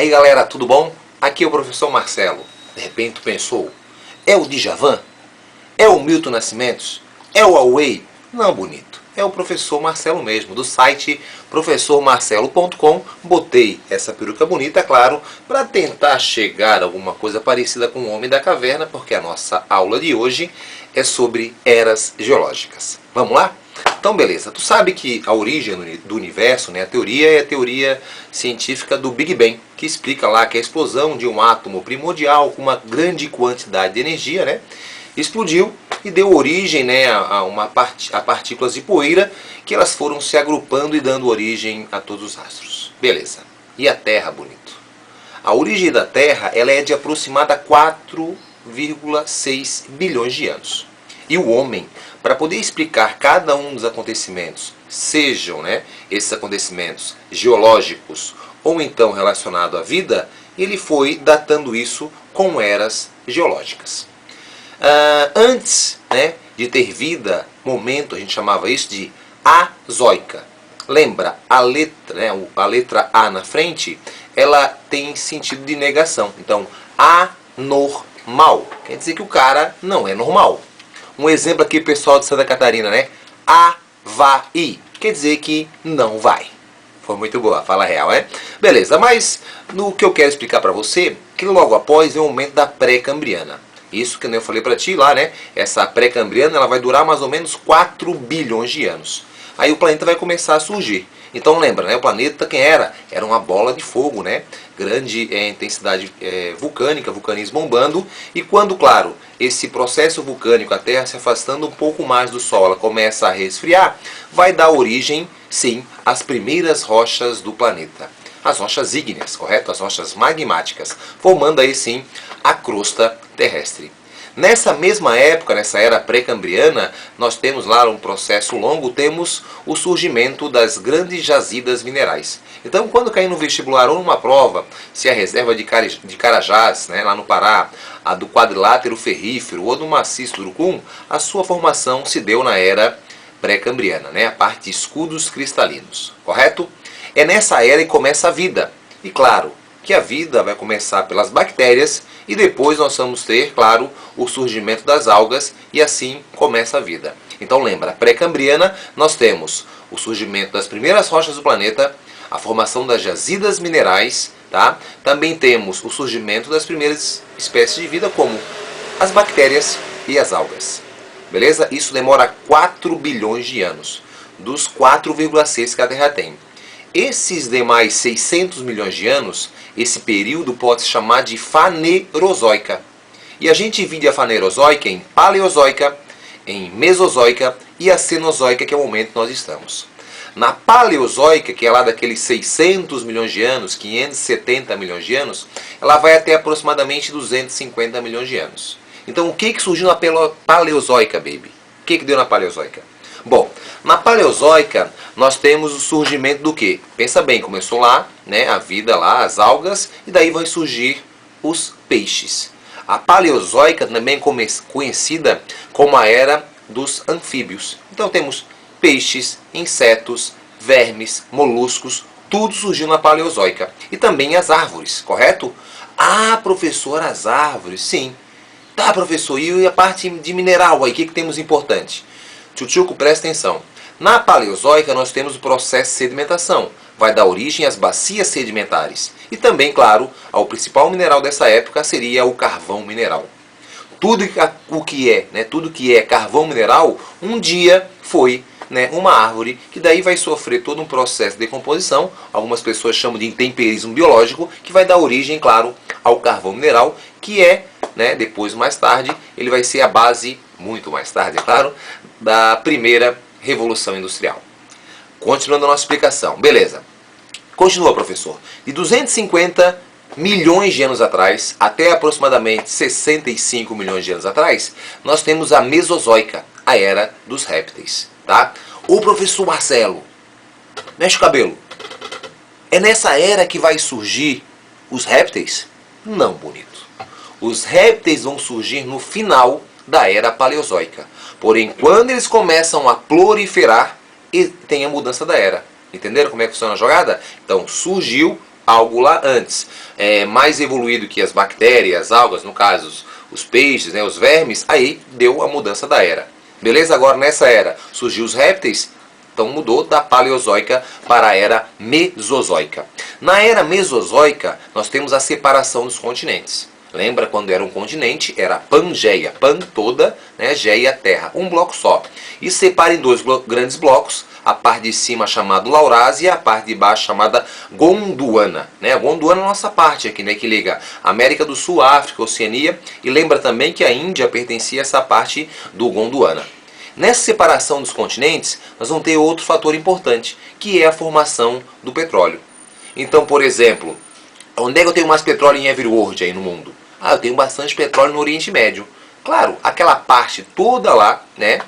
Aí galera, tudo bom? Aqui é o professor Marcelo. De repente tu pensou, é o Djavan? É o Milton Nascimentos? É o Huawei? Não, bonito. É o professor Marcelo mesmo, do site professormarcelo.com. Botei essa peruca bonita, claro, para tentar chegar a alguma coisa parecida com o Homem da Caverna, porque a nossa aula de hoje é sobre eras geológicas. Vamos lá? Então beleza, tu sabe que a origem do universo, né, a teoria é a teoria científica do Big Bang, que explica lá que a explosão de um átomo primordial com uma grande quantidade de energia, né, explodiu e deu origem, né, a partículas de poeira, que elas foram se agrupando e dando origem a todos os astros. Beleza. E a Terra, bonito? A origem da Terra ela é de aproximada 4,6 bilhões de anos. E o homem, para poder explicar cada um dos acontecimentos, sejam, né, esses acontecimentos geológicos ou então relacionados à vida, ele foi datando isso com eras geológicas. Antes, né, de ter vida, momento, a gente chamava isso de azoica. Lembra, a letra A na frente, ela tem sentido de negação. Então, anormal. Quer dizer que o cara não é normal. Um exemplo aqui, pessoal de Santa Catarina, né? Avaí. Quer dizer que não vai. Foi muito boa, fala real, é? Beleza, mas no que eu quero explicar para você, que logo após vem o momento da pré-cambriana. Isso que eu falei para ti lá, né? Essa pré-cambriana ela vai durar mais ou menos 4 bilhões de anos. Aí o planeta vai começar a surgir. Então lembra, né? O planeta quem era? Era uma bola de fogo, né? Grande intensidade vulcânica, vulcanismo bombando. E quando, claro, esse processo vulcânico, a Terra se afastando um pouco mais do Sol, ela começa a resfriar, vai dar origem, sim, às primeiras rochas do planeta. As rochas ígneas, correto? As rochas magmáticas, formando aí sim a crosta terrestre. Nessa mesma época, nessa era pré-cambriana, nós temos lá um processo longo, temos o surgimento das grandes jazidas minerais. Então, quando cair no vestibular ou numa prova, se a reserva de Carajás, né, lá no Pará, a do quadrilátero ferrífero ou do maciço do Urucum, a sua formação se deu na era pré-cambriana, né, a parte de escudos cristalinos, correto? É nessa era que começa a vida. E claro, que a vida vai começar pelas bactérias e depois nós vamos ter, claro, o surgimento das algas e assim começa a vida. Então lembra, pré-cambriana nós temos o surgimento das primeiras rochas do planeta, a formação das jazidas minerais, tá? Também temos o surgimento das primeiras espécies de vida como as bactérias e as algas. Beleza? Isso demora 4 bilhões de anos, dos 4,6 que a Terra tem. Esses demais 600 milhões de anos, esse período pode se chamar de Fanerozoica. E a gente divide a Fanerozoica em Paleozoica, em Mesozoica e a Cenozoica, que é o momento que nós estamos. Na Paleozoica, que é lá daqueles 600 milhões de anos, 570 milhões de anos, ela vai até aproximadamente 250 milhões de anos. Então o que surgiu na Paleozoica, baby? O que deu na Paleozoica? Bom, na Paleozoica nós temos o surgimento do quê? Pensa bem, começou lá, né, a vida lá, as algas, e daí vai surgir os peixes. A Paleozoica também é conhecida como a era dos anfíbios. Então temos peixes, insetos, vermes, moluscos, tudo surgiu na Paleozoica. E também as árvores, correto? Ah, professor, as árvores, sim. Tá, professor, e a parte de mineral aí, o que temos importante? Tchutchuco, presta atenção. Na Paleozoica nós temos o processo de sedimentação. Vai dar origem às bacias sedimentares. E também, claro, ao principal mineral dessa época seria o carvão mineral. Tudo que é carvão mineral, um dia foi, né, uma árvore, que daí vai sofrer todo um processo de decomposição, algumas pessoas chamam de intemperismo biológico, que vai dar origem, claro, ao carvão mineral, que é, né, depois, mais tarde, ele vai ser a base, muito mais tarde, é claro, da primeira Revolução Industrial. Continuando a nossa explicação. Beleza. Continua, professor. De 250 milhões de anos atrás, até aproximadamente 65 milhões de anos atrás, nós temos a Mesozoica, a era dos répteis. Tá? Ô professor Marcelo, mexe o cabelo. É nessa era que vai surgir os répteis? Não, bonito. Os répteis vão surgir no final da era paleozoica. Porém, quando eles começam a proliferar, tem a mudança da era. Entenderam como é que funciona a jogada? Então, surgiu algo lá antes, mais evoluído que as bactérias, as algas, no caso os peixes, né, os vermes, aí deu a mudança da era. Beleza? Agora nessa era surgiu os répteis, então mudou da Paleozoica para a era Mesozoica. Na era Mesozoica nós temos a separação dos continentes. Lembra quando era um continente? Era Pangeia, Pan toda, né, Geia terra, um bloco só. E separa em dois grandes blocos, a parte de cima chamada Laurásia e a parte de baixo chamada Gondwana. Né? A Gondwana é a nossa parte aqui, né, que liga América do Sul, África, Oceania, e lembra também que a Índia pertencia a essa parte do Gondwana. Nessa separação dos continentes, nós vamos ter outro fator importante, que é a formação do petróleo. Então, por exemplo, onde é que eu tenho mais petróleo em every world aí no mundo? Eu tenho bastante petróleo no Oriente Médio. Claro, aquela parte toda lá, né,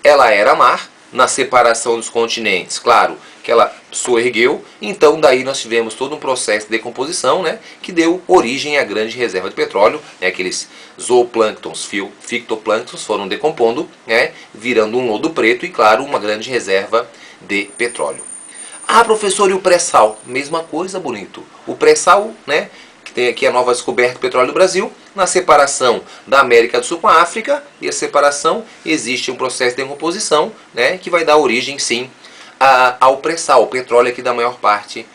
ela era mar, na separação dos continentes, claro, que ela soergueu, então daí nós tivemos todo um processo de decomposição, né, que deu origem à grande reserva de petróleo, né, aqueles zooplânctons, fitoplânctons foram decompondo, né, virando um lodo preto e, claro, uma grande reserva de petróleo. Professor, e o pré-sal? Mesma coisa, bonito. O pré-sal, né, que tem aqui a nova descoberta do petróleo do Brasil, na separação da América do Sul com a África, e a separação existe um processo de decomposição, né, que vai dar origem, sim, ao pré-sal, o petróleo aqui da maior parte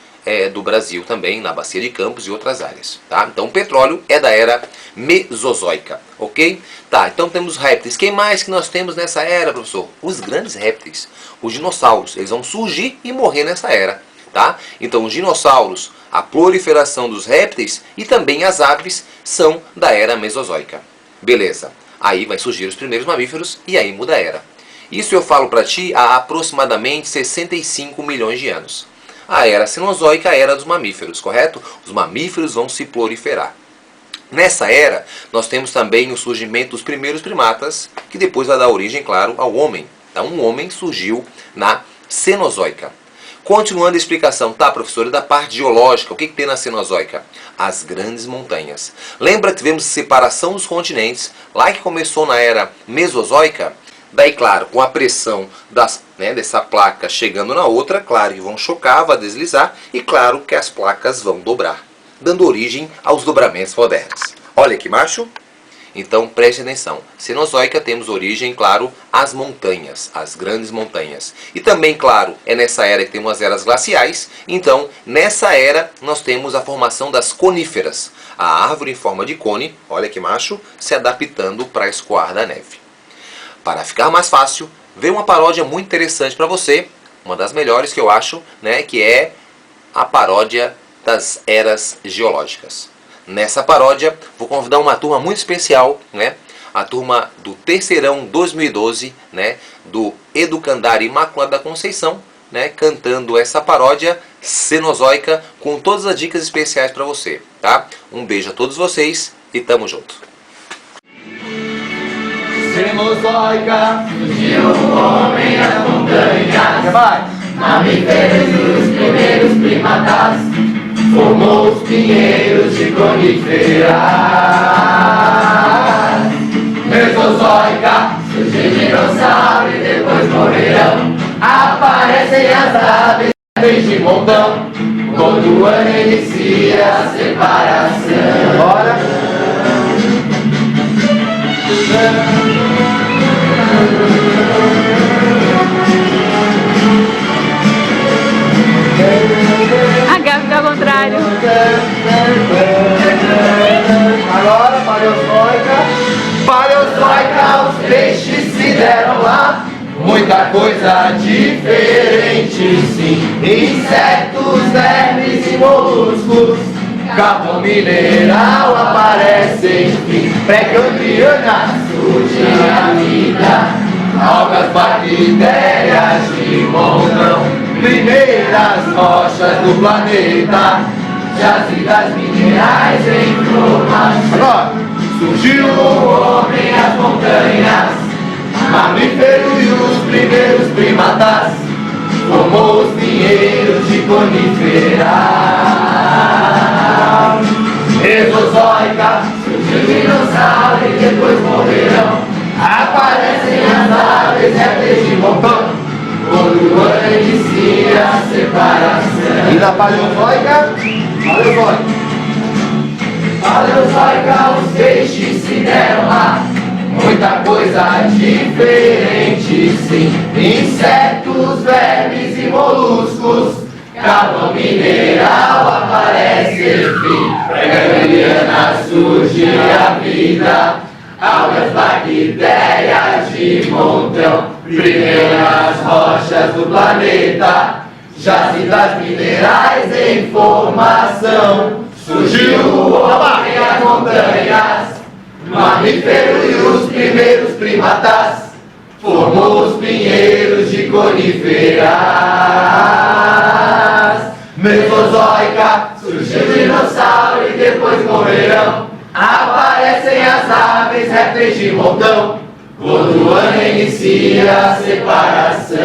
do Brasil também, na Bacia de Campos e outras áreas. Tá? Então o petróleo é da era Mesozoica, ok? Tá, então temos répteis. Quem mais que nós temos nessa era, professor? Os grandes répteis, os dinossauros, eles vão surgir e morrer nessa era. Tá? Então os dinossauros, a proliferação dos répteis e também as aves são da era Mesozoica. Beleza, aí vai surgir os primeiros mamíferos e aí muda a era. Isso eu falo para ti há aproximadamente 65 milhões de anos. A era Cenozoica, a era dos mamíferos, correto? Os mamíferos vão se proliferar. Nessa era, nós temos também o surgimento dos primeiros primatas, que depois vai dar origem, claro, ao homem. Então, um homem surgiu na Cenozoica. Continuando a explicação, tá, professor, e da parte geológica, o que tem na Cenozoica? As grandes montanhas. Lembra que tivemos separação dos continentes, lá que começou na era Mesozoica? Daí, claro, com a pressão dessa placa chegando na outra, claro que vão chocar, vai deslizar, e claro que as placas vão dobrar, dando origem aos dobramentos modernos. Olha que macho! Então preste atenção, Cenozoica temos origem, claro, às montanhas, as grandes montanhas. E também, claro, é nessa era que temos as eras glaciais, então nessa era nós temos a formação das coníferas, a árvore em forma de cone, olha que macho, se adaptando para escoar da neve. Para ficar mais fácil, veio uma paródia muito interessante para você, uma das melhores que eu acho, né, que é a paródia das eras geológicas. Nessa paródia, vou convidar uma turma muito especial, né, a turma do Terceirão 2012, né, do Educandário Imaculada da Conceição, né, cantando essa paródia cenozoica com todas as dicas especiais para você, tá? Um beijo a todos vocês e tamo junto. Cenozoica, surgiu o homem as montanhas, mamíferos os primeiros primatas, formou os pinheiros de coníferas. Mesozoica, surgiu dinossauro e depois morrerão, aparecem as aves de montão, quando o ano inicia a separação. Bora! A Gabi tá ao contrário. Agora, Paleozoica. Paleozoica, os peixes se deram lá. Muita coisa diferente, sim. Insetos, vermes e moluscos. Carvão mineral aparece, enfim. Pré-cambriana surge a vida. Algas, bactérias de montão. Primeiras rochas do planeta. Jazidas minerais em formação. Agora, surgiu o homem as montanhas. Mamífero e os primeiros primatas. Formou os pinheiros de coníferas. Mesozoica, surgiu dinossauro e depois morrerão. Aparecem as aves, répteis de montão, quando o ano inicia a separação. E na Paleozoica? Paleozoica, os peixes se deram lá. Muita coisa diferente, sim. Insetos, vermes e moluscos. Carvão mineral aparece, enfim. Pré-cambriana surge a vida. Algas, bactérias de montão. Primeiras rochas do planeta. Jazidas minerais em formação. Surgiu o homem, as montanhas, mamífero e os primeiros primatas, formou os pinheiros de coníferas. Mesozoica, surgiu o dinossauro e depois morrerão. Aparecem as aves, répteis de montão, Gondwana inicia a separação.